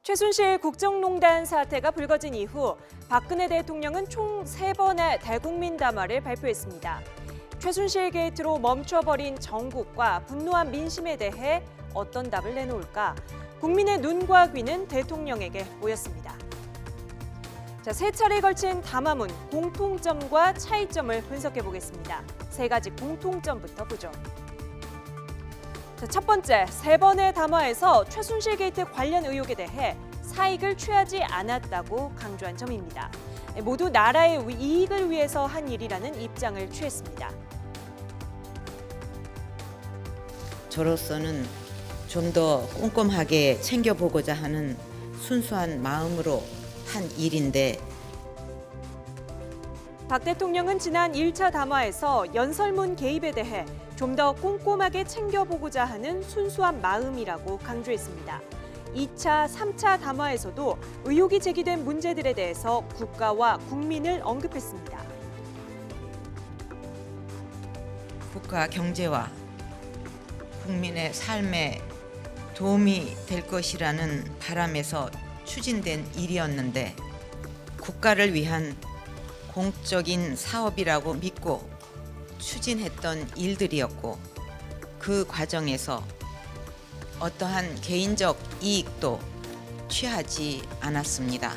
최순실 국정농단 사태가 불거진 이후 박근혜 대통령은 총 3번의 대국민 담화를 발표했습니다. 최순실 게이트로 멈춰버린 정국과 분노한 민심에 대해 어떤 답을 내놓을까? 국민의 눈과 귀는 대통령에게 모였습니다. 자, 3차례에 걸친 담화문 공통점과 차이점을 분석해 보겠습니다. 3가지 공통점부터 보죠. 자, 첫 번째, 3번의 담화에서 최순실 게이트 관련 의혹에 대해 사익을 취하지 않았다고 강조한 점입니다. 모두 나라의 이익을 위해서 한 일이라는 입장을 취했습니다. 저로서는 좀 더 꼼꼼하게 챙겨보고자 하는 순수한 마음으로 한 일인데, 박 대통령은 지난 1차 담화에서 연설문 개입에 대해 좀 더 꼼꼼하게 챙겨보고자 하는 순수한 마음이라고 강조했습니다. 2차, 3차 담화에서도 의혹이 제기된 문제들에 대해서 국가와 국민을 언급했습니다. 국가 경제와 국민의 삶에 도움이 될 것이라는 바람에서 추진된 일이었는데, 국가를 위한 공적인 사업이라고 믿고 추진했던 일들이었고, 그 과정에서 어떠한 개인적 이익도 취하지 않았습니다.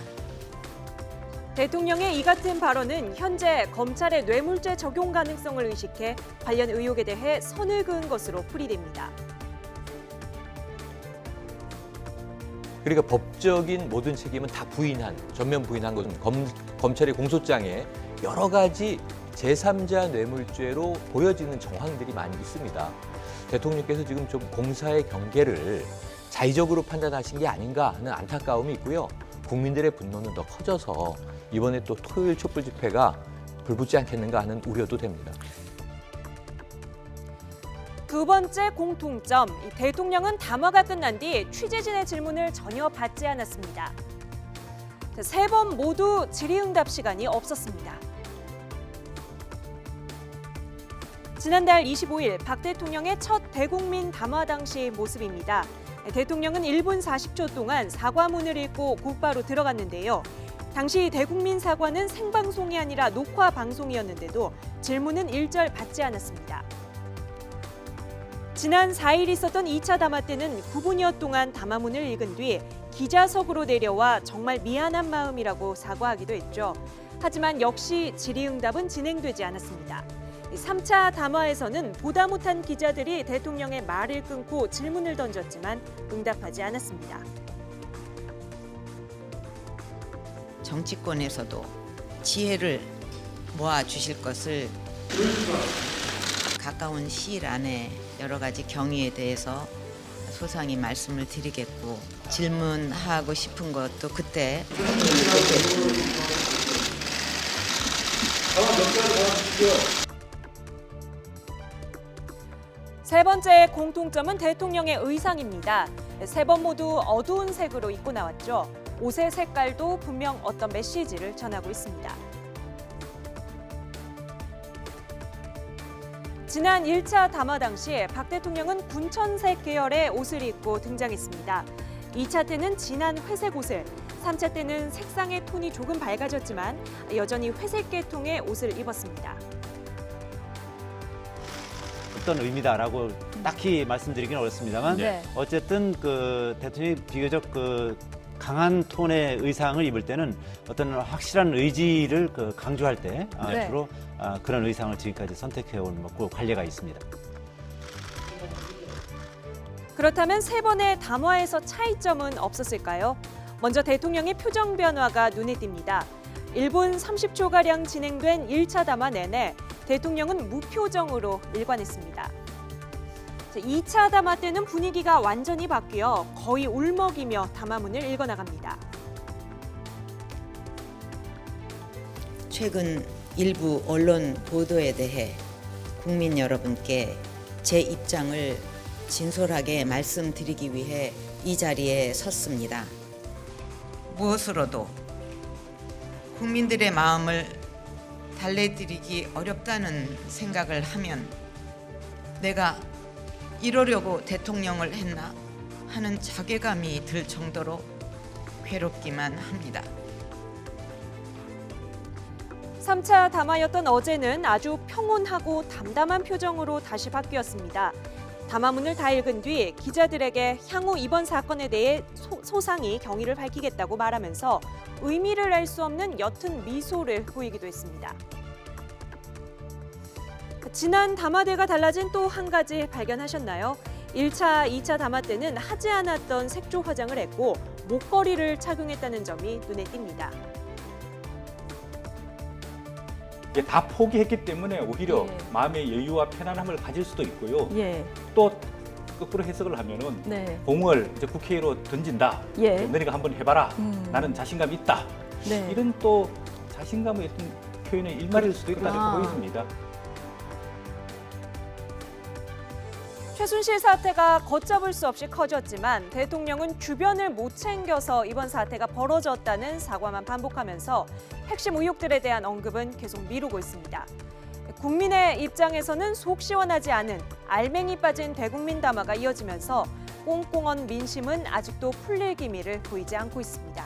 대통령의 이 같은 발언은 현재 검찰의 뇌물죄 적용 가능성을 의식해 관련 의혹에 대해 선을 그은 것으로 풀이됩니다. 그러니까 법적인 모든 책임은 다 전면 부인한 것은 검찰의 공소장에 여러 가지 제3자 뇌물죄로 보여지는 정황들이 많이 있습니다. 대통령께서 지금 좀 공사의 경계를 자의적으로 판단하신 게 아닌가 하는 안타까움이 있고요. 국민들의 분노는 더 커져서 이번에 또 토요일 촛불 집회가 불붙지 않겠는가 하는 우려도 됩니다. 두 번째 공통점, 대통령은 담화가 끝난 뒤 취재진의 질문을 전혀 받지 않았습니다. 3번 모두 질의응답 시간이 없었습니다. 지난달 25일 박 대통령의 첫 대국민 담화 당시 모습입니다. 대통령은 1분 40초 동안 사과문을 읽고 곧바로 들어갔는데요. 당시 대국민 사과는 생방송이 아니라 녹화 방송이었는데도 질문은 일절 받지 않았습니다. 지난 4일 있었던 2차 담화 때는 9분여 동안 담화문을 읽은 뒤 기자석으로 내려와 정말 미안한 마음이라고 사과하기도 했죠. 하지만 역시 질의응답은 진행되지 않았습니다. 3차 담화에서는 보다 못한 기자들이 대통령의 말을 끊고 질문을 던졌지만 응답하지 않았습니다. 정치권에서도 지혜를 모아주실 것을 가까운 시일 안에 여러 가지 경위에 대해서 소상히 말씀을 드리겠고, 질문하고 싶은 것도 그때 세 번째 공통점은 대통령의 의상입니다. 3번 모두 어두운 색으로 입고 나왔죠. 옷의 색깔도 분명 어떤 메시지를 전하고 있습니다. 지난 1차 담화 당시 박 대통령은 군천색 계열의 옷을 입고 등장했습니다. 2차 때는 진한 회색 옷을, 3차 때는 색상의 톤이 조금 밝아졌지만 여전히 회색 계통의 옷을 입었습니다. 어떤 의미다라고 딱히 말씀드리기는 어렵습니다만, 네. 어쨌든 그 대통령이 비교적 강한 톤의 의상을 입을 때는 어떤 확실한 의지를 강조할 때 네. 주로 그런 의상을 지금까지 선택해온 그 관례가 있습니다. 그렇다면 3번의 담화에서 차이점은 없었을까요? 먼저 대통령의 표정 변화가 눈에 띕니다. 1분 30초가량 진행된 1차 담화 내내 대통령은 무표정으로 일관했습니다. 2차 담화 때는 분위기가 완전히 바뀌어 거의 울먹이며 담화문을 읽어나갑니다. 최근 일부 언론 보도에 대해 국민 여러분께 제 입장을 진솔하게 말씀드리기 위해 이 자리에 섰습니다. 무엇으로도 국민들의 마음을 달래드리기 어렵다는 생각을 하면 내가 이러려고 대통령을 했나 하는 자괴감이 들 정도로 괴롭기만 합니다. 3차 담화였던 어제는 아주 평온하고 담담한 표정으로 다시 바뀌었습니다. 담화문을 다 읽은 뒤 기자들에게 향후 이번 사건에 대해 소상히 경위를 밝히겠다고 말하면서 의미를 알 수 없는 옅은 미소를 보이기도 했습니다. 지난 담화대가 달라진 또 한 가지 발견하셨나요? 1차, 2차 담화 때는 하지 않았던 색조 화장을 했고 목걸이를 착용했다는 점이 눈에 띕니다. 이게 다 포기했기 때문에 오히려 예. 마음의 여유와 편안함을 가질 수도 있고요. 예. 또 거꾸로 해석을 하면은 네. 공을 이제 국회로 던진다. 예. 너네가 한번 해봐라. 음. 나는 자신감이 있다. 네. 이런 또 자신감의 어떤 표현의 일말일 수도 있다고 아. 보여집니다. 최순실 사태가 걷잡을 수 없이 커졌지만 대통령은 주변을 못 챙겨서 이번 사태가 벌어졌다는 사과만 반복하면서 핵심 의혹들에 대한 언급은 계속 미루고 있습니다. 국민의 입장에서는 속 시원하지 않은 알맹이 빠진 대국민 담화가 이어지면서 꽁꽁언 민심은 아직도 풀릴 기미를 보이지 않고 있습니다.